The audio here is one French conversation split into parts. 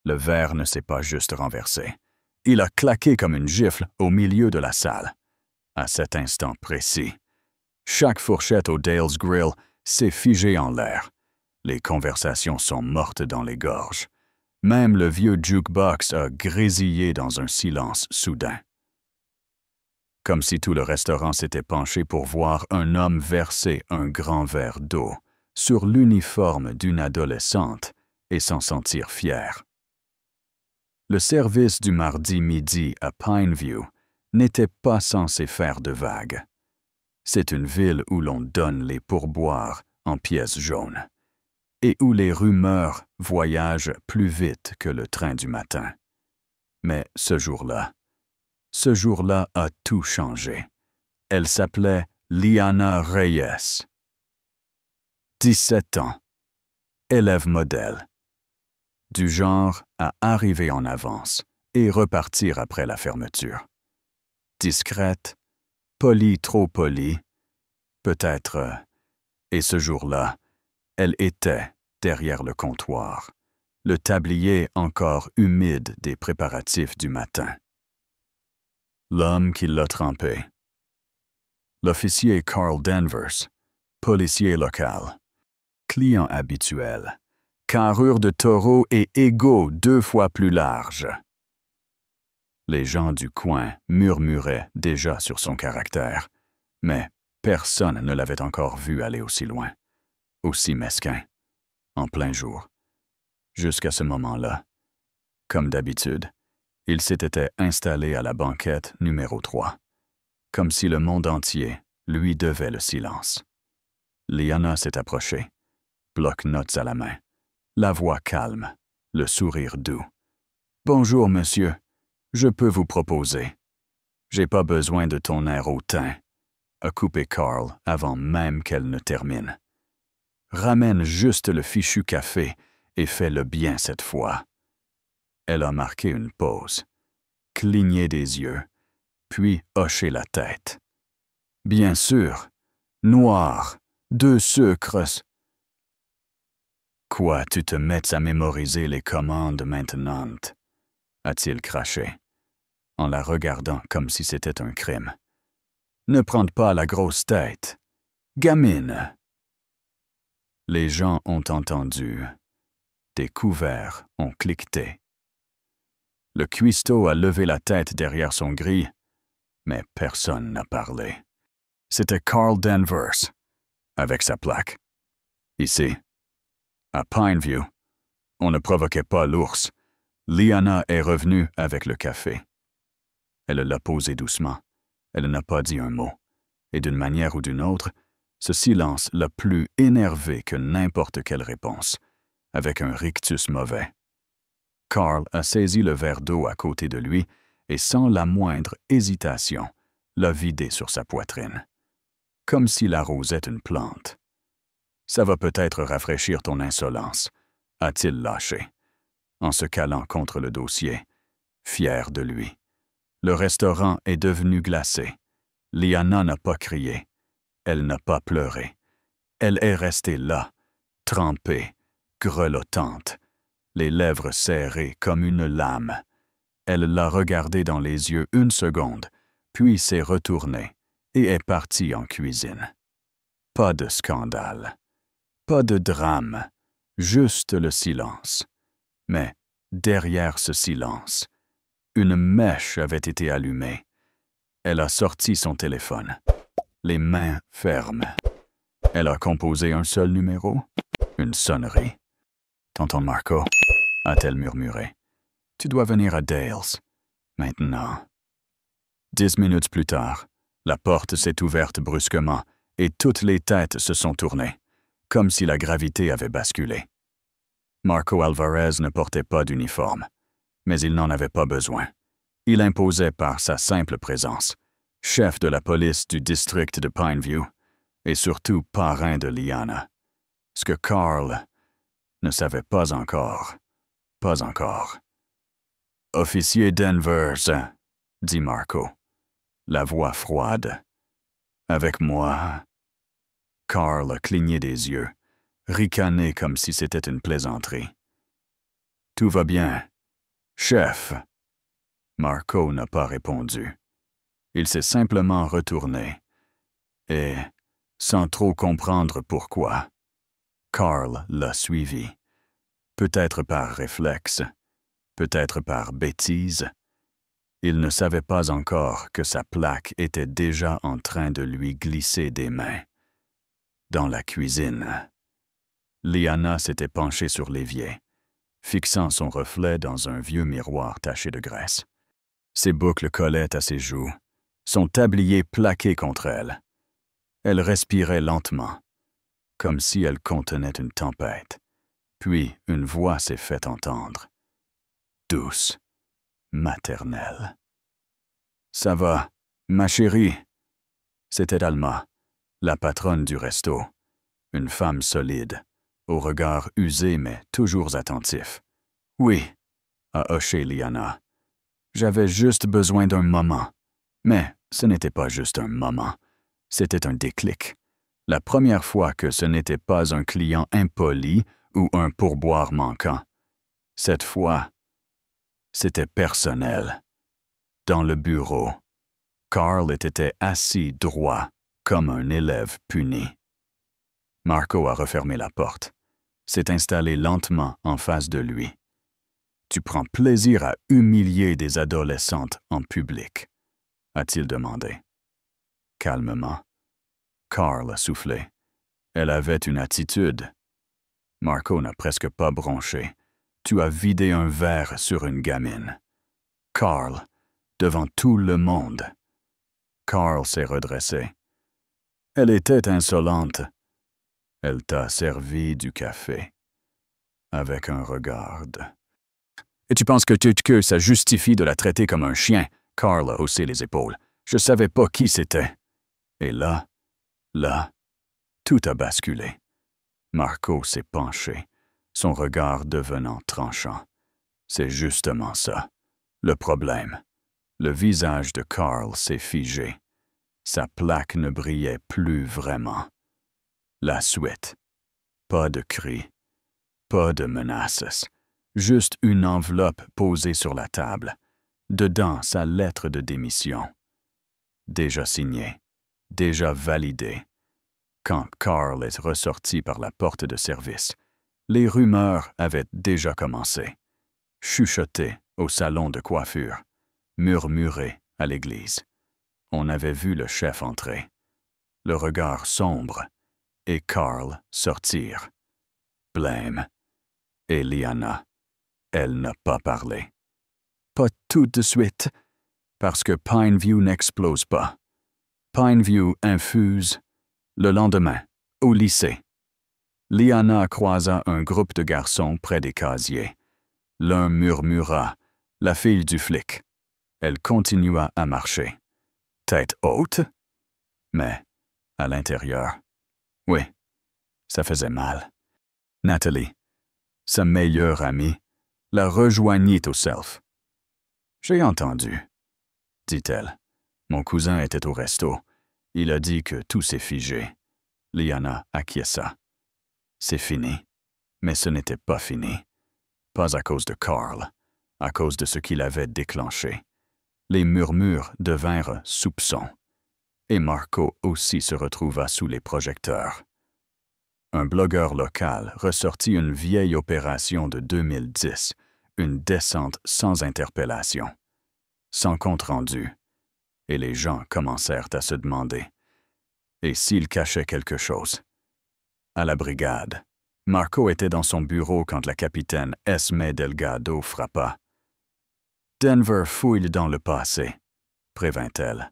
Le verre ne s'est pas juste renversé. Il a claqué comme une gifle au milieu de la salle. À cet instant précis, chaque fourchette au Dale's Grill s'est figée en l'air. Les conversations sont mortes dans les gorges. Même le vieux jukebox a grésillé dans un silence soudain. Comme si tout le restaurant s'était penché pour voir un homme verser un grand verre d'eau sur l'uniforme d'une adolescente et s'en sentir fier. Le service du mardi midi à Pineview n'était pas censé faire de vagues. C'est une ville où l'on donne les pourboires en pièces jaunes et où les rumeurs voyagent plus vite que le train du matin. Mais ce jour-là a tout changé. Elle s'appelait Liana Reyes. 17 ans, élève modèle. Du genre à arriver en avance et repartir après la fermeture. Discrète, polie trop polie, peut-être, et ce jour-là, elle était derrière le comptoir, le tablier encore humide des préparatifs du matin. L'homme qui l'a trempé. L'officier Carl Danvers, policier local, client habituel, carrure de taureau et ego 2 fois plus large. Les gens du coin murmuraient déjà sur son caractère, mais personne ne l'avait encore vu aller aussi loin, aussi mesquin, en plein jour. Jusqu'à ce moment-là, comme d'habitude, il s'était installé à la banquette numéro 3, comme si le monde entier lui devait le silence. Liana s'est approchée, bloc-notes à la main, la voix calme, le sourire doux. « Bonjour, monsieur. Je peux vous proposer. »« J'ai pas besoin de ton air hautain, » a coupé Carl avant même qu'elle ne termine. « Ramène juste le fichu café et fais-le bien cette fois. » Elle a marqué une pause, cligné des yeux, puis hoché la tête. « Bien sûr. Noir. 2 sucres. » « Quoi, tu te mets à mémoriser les commandes maintenant ?» a-t-il craché, en la regardant comme si c'était un crime. « Ne prends pas la grosse tête. Gamine. » Les gens ont entendu. Des couverts ont cliqueté. Le cuistot a levé la tête derrière son gris, mais personne n'a parlé. C'était Carl Danvers, avec sa plaque. Ici, à Pineview, on ne provoquait pas l'ours. Liana est revenue avec le café. Elle l'a posé doucement. Elle n'a pas dit un mot. Et d'une manière ou d'une autre, ce silence l'a plus énervé que n'importe quelle réponse, avec un rictus mauvais. Carl a saisi le verre d'eau à côté de lui et sans la moindre hésitation, l'a vidé sur sa poitrine, comme s'il arrosait une plante. « Ça va peut-être rafraîchir ton insolence », a-t-il lâché, en se calant contre le dossier, fier de lui. Le restaurant est devenu glacé. Liana n'a pas crié. Elle n'a pas pleuré. Elle est restée là, trempée, grelottante, les lèvres serrées comme une lame. Elle l'a regardé dans les yeux 1 seconde, puis s'est retournée et est partie en cuisine. Pas de scandale, pas de drame, juste le silence. Mais derrière ce silence, une mèche avait été allumée. Elle a sorti son téléphone, les mains fermes. Elle a composé un seul numéro, une sonnerie. « Tonton Marco » a-t-elle murmuré. « Tu dois venir à Dale's. Maintenant. » 10 minutes plus tard, la porte s'est ouverte brusquement et toutes les têtes se sont tournées, comme si la gravité avait basculé. Marco Alvarez ne portait pas d'uniforme, mais il n'en avait pas besoin. Il imposait par sa simple présence, chef de la police du district de Pineview et surtout parrain de Liana. Ce que Carl ne savait pas encore. « Officier Danvers » dit Marco, la voix froide. « Avec moi. » Carl a cligné des yeux, ricané comme si c'était une plaisanterie. « Tout va bien, Chef. Marco n'a pas répondu. Il s'est simplement retourné. Et, sans trop comprendre pourquoi, Carl l'a suivi. Peut-être par réflexe, peut-être par bêtise. Il ne savait pas encore que sa plaque était déjà en train de lui glisser des mains. Dans la cuisine, Liana s'était penchée sur l'évier, fixant son reflet dans un vieux miroir taché de graisse. Ses boucles collaient à ses joues, son tablier plaqué contre elle. Elle respirait lentement, comme si elle contenait une tempête. Puis une voix s'est fait entendre. Douce, maternelle. « Ça va, ma chérie ?» C'était Alma, la patronne du resto, une femme solide, au regard usé mais toujours attentif. « Oui, » a hoché Liana. « J'avais juste besoin d'un moment. » Mais ce n'était pas juste un moment, c'était un déclic. La première fois que ce n'était pas un client impoli ou un pourboire manquant. Cette fois, c'était personnel. Dans le bureau, Carl était assis droit, comme un élève puni. Marco a refermé la porte, s'est installé lentement en face de lui. « Tu prends plaisir à humilier des adolescentes en public ?» a-t-il demandé. Calmement, Carl a soufflé. Elle avait une attitude. Marco n'a presque pas bronché. Tu as vidé un verre sur une gamine. Carl, devant tout le monde. Carl s'est redressé. Elle était insolente. Elle t'a servi du café. Avec un regard. Et tu penses que ça justifie de la traiter comme un chien? Carl a haussé les épaules. Je savais pas qui c'était. Et là, tout a basculé. Marco s'est penché, son regard devenant tranchant. C'est justement ça, le problème. Le visage de Carl s'est figé. Sa plaque ne brillait plus vraiment. La suite. Pas de cris, pas de menaces. Juste une enveloppe posée sur la table. Dedans, sa lettre de démission. Déjà signée, déjà validée. Quand Carl est ressorti par la porte de service, les rumeurs avaient déjà commencé. Chuchoté au salon de coiffure, murmuré à l'église. On avait vu le chef entrer, le regard sombre, et Carl sortir. Blême. Et Liana, elle n'a pas parlé. Pas tout de suite, parce que Pineview n'explose pas. Pineview infuse le lendemain, au lycée. Liana croisa un groupe de garçons près des casiers. L'un murmura « La fille du flic ». Elle continua à marcher. Tête haute, mais à l'intérieur. Oui, ça faisait mal. Natalie, sa meilleure amie, la rejoignit au self. « J'ai entendu », dit-elle. Mon cousin était au resto. Il a dit que tout s'est figé. Liana acquiesça. C'est fini. Mais ce n'était pas fini. Pas à cause de Carl, à cause de ce qu'il avait déclenché. Les murmures devinrent soupçons. Et Marco aussi se retrouva sous les projecteurs. Un blogueur local ressortit une vieille opération de 2010, une descente sans interpellation, sans compte-rendu. Et les gens commencèrent à se demander « Et s'il cachait quelque chose ?» À la brigade, Marco était dans son bureau quand la capitaine Esme Delgado frappa. « Denver fouille dans le passé », prévint-elle.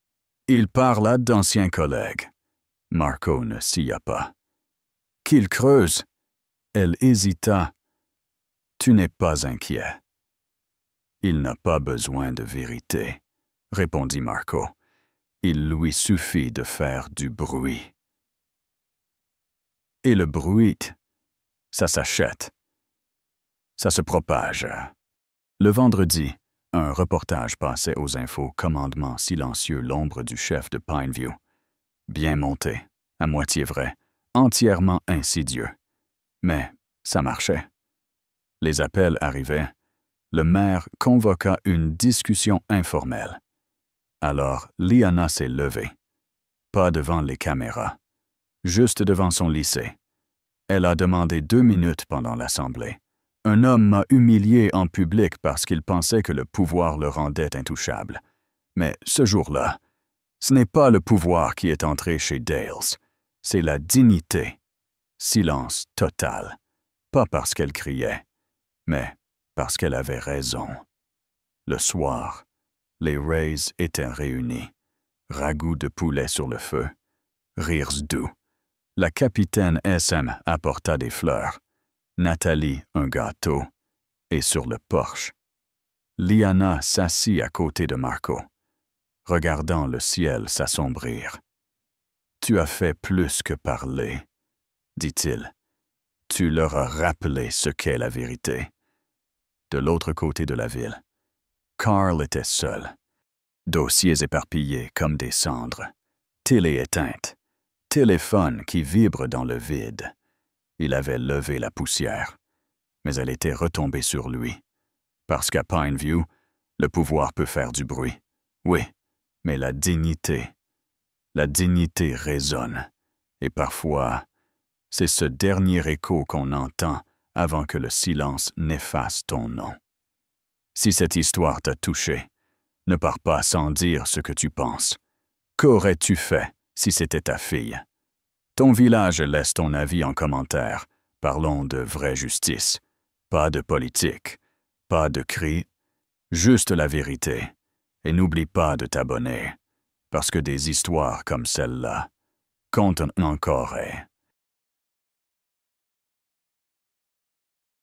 « Il parla d'anciens collègues. » Marco ne sia pas. « Qu'il creuse ?» Elle hésita. « Tu n'es pas inquiet. » « Il n'a pas besoin de vérité, » répondit Marco. « Il lui suffit de faire du bruit. » Et le bruit, ça s'achète. Ça se propage. Le vendredi, un reportage passait aux infos commandement silencieux l'ombre du chef de Pineview. Bien monté, à moitié vrai, entièrement insidieux. Mais ça marchait. Les appels arrivaient. le maire convoqua une discussion informelle. Alors, Liana s'est levée. Pas devant les caméras, juste devant son lycée. Elle a demandé 2 minutes pendant l'assemblée. Un homme m'a humilié en public parce qu'il pensait que le pouvoir le rendait intouchable. Mais ce jour-là, ce n'est pas le pouvoir qui est entré chez Dales, c'est la dignité. Silence total. Pas parce qu'elle criait, mais parce qu'elle avait raison. Le soir, les Rays étaient réunis. Ragoût de poulet sur le feu. Rires doux. La capitaine SM apporta des fleurs. Nathalie un gâteau. Et sur le porche, Liana s'assit à côté de Marco, regardant le ciel s'assombrir. « Tu as fait plus que parler, » dit-il. « Tu leur as rappelé ce qu'est la vérité. » De l'autre côté de la ville, Carl était seul. Dossiers éparpillés comme des cendres. Télé éteinte. Téléphone qui vibre dans le vide. Il avait levé la poussière, mais elle était retombée sur lui. Parce qu'à Pineview, le pouvoir peut faire du bruit. Oui, mais la dignité résonne. Et parfois, c'est ce dernier écho qu'on entend avant que le silence n'efface ton nom. Si cette histoire t'a touché, ne pars pas sans dire ce que tu penses. Qu'aurais-tu fait si c'était ta fille? Ton village laisse ton avis en commentaire. Parlons de vraie justice. Pas de politique. Pas de cris. Juste la vérité. Et n'oublie pas de t'abonner. Parce que des histoires comme celle-là comptent encore.